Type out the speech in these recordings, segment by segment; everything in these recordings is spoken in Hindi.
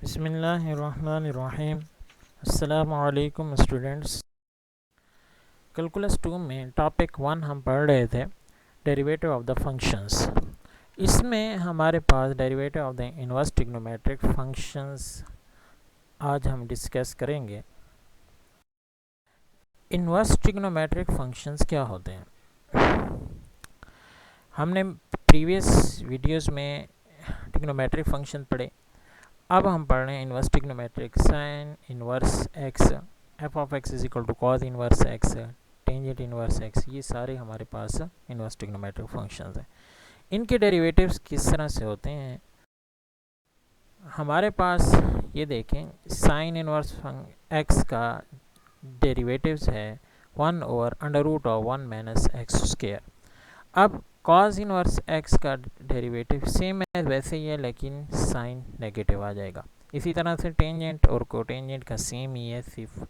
बिस्मिल्लाहिर्रहमानिर्रहीम। अस्सलामु अलैकुम स्टूडेंट्स। कैलकुलस 2 में टॉपिक 1 हम पढ़ रहे थे, डेरिवेटिव ऑफ द फंक्शंस। इसमें हमारे पास derivative of the inverse trigonometric functions आज हम डिस्कस करेंगे। इनवर्स ट्रिग्नोमेट्रिक फंक्शंस क्या होते हैं? हमने प्रीवियस वीडियोस में ट्रिग्नोमेट्रिक फंक्शन पढ़े। अब हम पढ़ रहे हैं inverse trigonometric. Sine inverse x, f of x is equal to cos inverse x, tangent inverse x, ये सारे हमारे पास इनवर्स ट्रिग्नोमेट्रिक फंक्शंस हैं। इनके डेरिवेटिव्स किस तरह से होते हैं? हमारे पास ये देखें, साइन इनवर्स एक्स का डेरिवेटिव्स है 1 over under root of 1 minus x square. अब कॉस इनवर्स एक्स का डेरिवेटिव सेम है वैसे ही है, लेकिन साइन नेगेटिव आ जाएगा। इसी तरह से टेंजेंट और कोटेंजेंट का सेम ही है, सिर्फ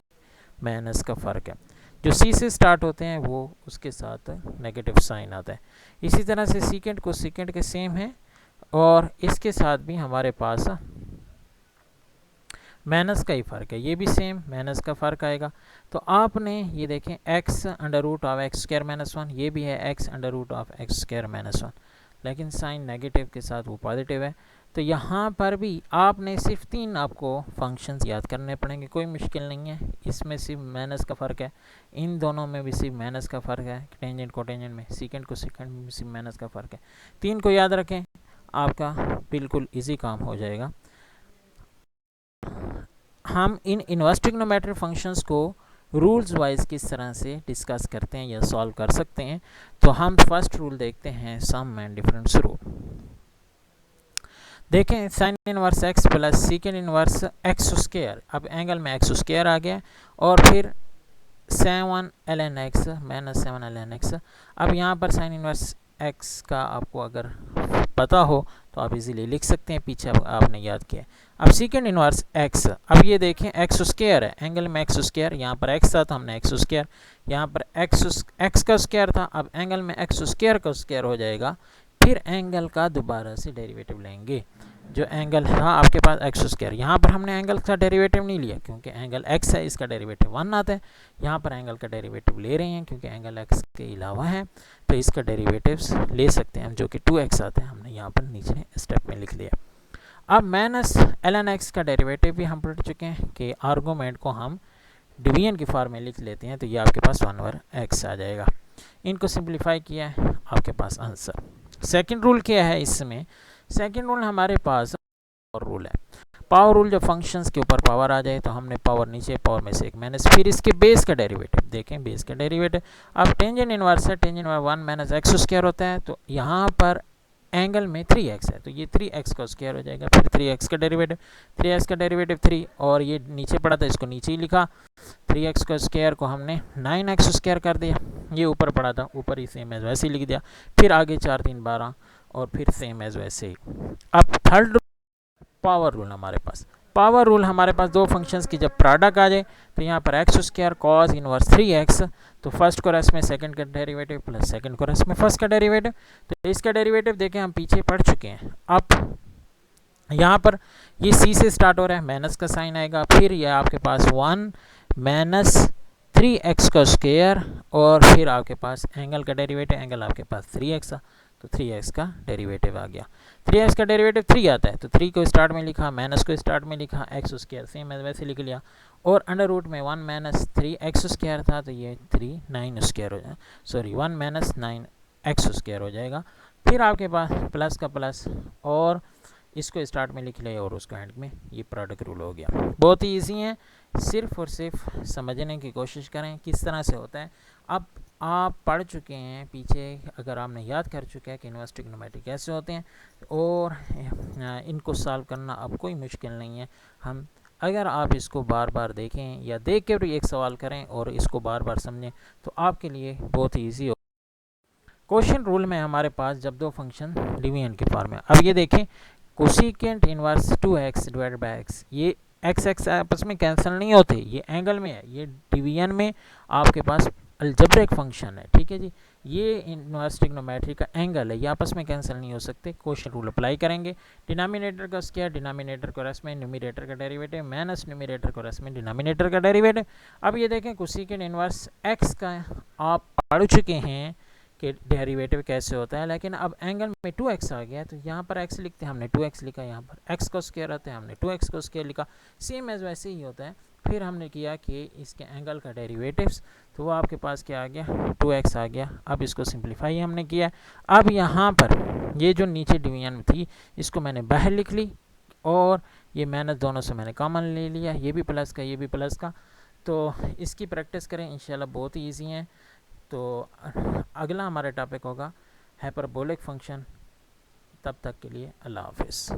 माइनस का फ़र्क है। जो सी से स्टार्ट होते हैं वो उसके साथ नेगेटिव साइन आता है। इसी तरह से सीकेंट को सीकेंट के सेम है, और इसके साथ भी हमारे पास माइनस का ही फ़र्क है, ये भी सेम माइनस का फ़र्क आएगा। तो आपने ये देखें, x under root of x square minus 1, ये भी है x under root of x square minus 1, लेकिन साइन नेगेटिव के साथ वो पॉजिटिव है। तो यहाँ पर भी आपने सिर्फ 3 आपको फंक्शंस याद करने पड़ेंगे, कोई मुश्किल नहीं है। इसमें सिर्फ माइनस का फ़र्क है, इन दोनों में भी सिर्फ माइनस का फ़र्क है। टेंजेंट को टेंजेंट में, सीकेंट को सीकेंट में सिर्फ माइनस का फ़र्क है। 3 को याद रखें, आपका बिल्कुल ईजी काम हो जाएगा। हम इन इनवर्स ट्रिग्नोमेट्रिक फंक्शंस को रूल्स वाइज किस तरह से डिस्कस करते हैं या सॉल्व कर सकते हैं, तो हम फर्स्ट रूल देखते हैं, सम एंड डिफरेंस रूल। देखें, sine inverse x plus सीकेंड inverse x square, अब एंगल में एक्स स्क्वायर आ गया, और फिर 7 ln x minus 7 ln x। अब यहाँ पर साइन इनवर्स एक्स का आपको अगर पता हो तो आप इजीली लिख सकते हैं, पीछे आपने याद किया। अब सीकेंड इनवर्स एक्स, अब ये देखें एक्स स्क्वायर है, एंगल में एक्स स्क्वायर, यहाँ पर एक्स था तो हमने एक्स स्क्वायर, यहाँ पर एक्स का स्क्वायर था, अब एंगल में एक्स स्क्वायर का स्क्वायर हो जाएगा। फिर एंगल का दोबारा से डेरिवेटिव लेंगे। जो एंगल था आपके पास एक्स स्क्वायर, यहाँ पर हमने एंगल का डेरिवेटिव नहीं लिया क्योंकि एंगल एक्स है, इसका डेरिवेटिव 1 आता है। यहाँ पर एंगल का डेरिवेटिव ले रहे हैं क्योंकि एंगल एक्स के अलावा है, तो इसका डेरिवेटिव्स ले सकते हैं हम, जो कि 2x आता है, हमने यहाँ पर नीचे स्टेप में लिख लिया। अब माइनस ln x का डेरिवेटिव भी हम पढ़ चुके हैं कि आर्गूमेंट को हम डिवीजन की फॉर्म में लिख लेते हैं, तो ये आपके पास 1 ओवर x आ जाएगा। इनको सिंप्लीफाई किया है, आपके पास आंसर। सेकंड रूल क्या है इसमें? सेकंड रूल हमारे पास पावर रूल है। पावर रूल, जो फंक्शंस के ऊपर पावर आ जाए तो हमने पावर नीचे, पावर में से एक माइनस, फिर इसके बेस का डेरिवेटिव। देखें बेस का डेरिवेटिव, अब टेंजेंट इनवर्स है, tangent inverse 1 minus x square होता है, तो यहाँ पर एंगल में 3x है तो ये 3x का स्क्वायर हो जाएगा। फिर 3x का डेरिवेटिव, 3x का डेरिवेटिव 3, और ये नीचे पड़ा था इसको नीचे ही लिखा। 3x का स्क्वायर को हमने 9x स्क्वायर कर दिया, ये ऊपर पड़ा था ऊपर ही सेम एज वैसे ही लिख दिया। फिर आगे 4 3 12, और फिर सेम एज वैसे ही। अब थर्ड पावर रूल हमारे पास, पावर रूल हमारे पास दो फंक्शंस की जब प्रोडक्ट आ जाए तो यहाँ पर x square cos inverse 3x, तो फर्स्ट कोरस में सेकंड का डेरिवेटिव प्लस सेकंड कोरस में फर्स्ट का डेरिवेटिव। तो इसका डेरिवेटिव देखें हम पीछे पढ़ चुके हैं। अब यहाँ पर ये c से स्टार्ट हो रहा है, माइनस का साइन आएगा, फिर ये आपके पास 1 माइनस 3x का स्क्वायर, और फिर आपके पास एंगल का डेरिवेटिव, एंगल आपके पास 3x, तो 3x का डेरिवेटिव आ गया। 3x का डेरिवेटिव 3 आता है, तो 3 को स्टार्ट में लिखा, माइनस को स्टार्ट में लिखा, एक्स स्क्वायर सेम है वैसे लिख लिया, और अंडर रूट में 1 माइनस 3x स्क्वायर था, तो ये 3 9 स्क्वायर हो जाए, सॉरी 1 माइनस 9x स्क्वायर हो जाएगा। फिर आपके पास प्लस का प्लस, और इसको स्टार्ट में लिख लिया और उसको एंड में, ये प्रोडक्ट रूल हो गया। बहुत ही ईजी है, सिर्फ और सिर्फ समझने की कोशिश करें किस तरह से होता है। अब आप पढ़ चुके हैं पीछे, अगर आपने याद कर चुके हैं कि इनवर्स ट्रिग्नोमेट्री कैसे होते हैं, और इनको सॉल्व करना अब कोई मुश्किल नहीं है। हम अगर आप इसको बार बार देखें या देख के भी एक सवाल करें और इसको बार बार समझें तो आपके लिए बहुत ही ईजी हो। क्वेश्चन रूल में हमारे पास जब दो फंक्शन डिवीजन के फॉर्म में, अब ये देखें cosecant inverse 2x divided by x, ये x x आपस में कैंसिल नहीं होते, ये एंगल में है, ये डिवीजन में आपके पास अलजेब्रिक फंक्शन है, ठीक है जी। ये इनवर्स ट्रिग्नोमेट्री का एंगल है, ये आपस में कैंसिल नहीं हो सकते। क्वेश्चन रूल अप्लाई करेंगे। डिनोमिनेटर का स्क्वायर डिनोमिनेटर को रस में न्यूमरेटर का डेरिवेटिव माइनस न्यूमरेटर को रस में डिनोमिनेटर का डेरिवेटिव। अब ये देखें कोसेकेंट इनवर्स एक्स का आप पढ़ चुके हैं कि डेरिवेटिव कैसे होता है, लेकिन अब एंगल में 2x आ गया तो यहाँ पर x लिखते हैं, हमने 2x लिखा, यहाँ पर x को स्क्वायर आता है, हमने 2x को स्क्वायर लिखा। सेम एज वैसे ही होता है। फिर हमने किया कि इसके एंगल का डेरिवेटिव्स, तो वो आपके पास क्या आ गया, 2x आ गया। अब इसको सिंप्लीफाई हमने किया। अब यहाँ पर ये जो नीचे डिवीजन थी इसको मैंने बाहर लिख ली और ये माइनस दोनों से मैंने कॉमन ले लिया, ये भी प्लस का ये भी प्लस का। तो इसकी प्रैक्टिस करें, इंशाल्लाह बहुत ही ईजी है। तो अगला हमारा टॉपिक होगा हाइपरबोलिक फंक्शन। तब तक के लिए अल्लाह हाफिज़।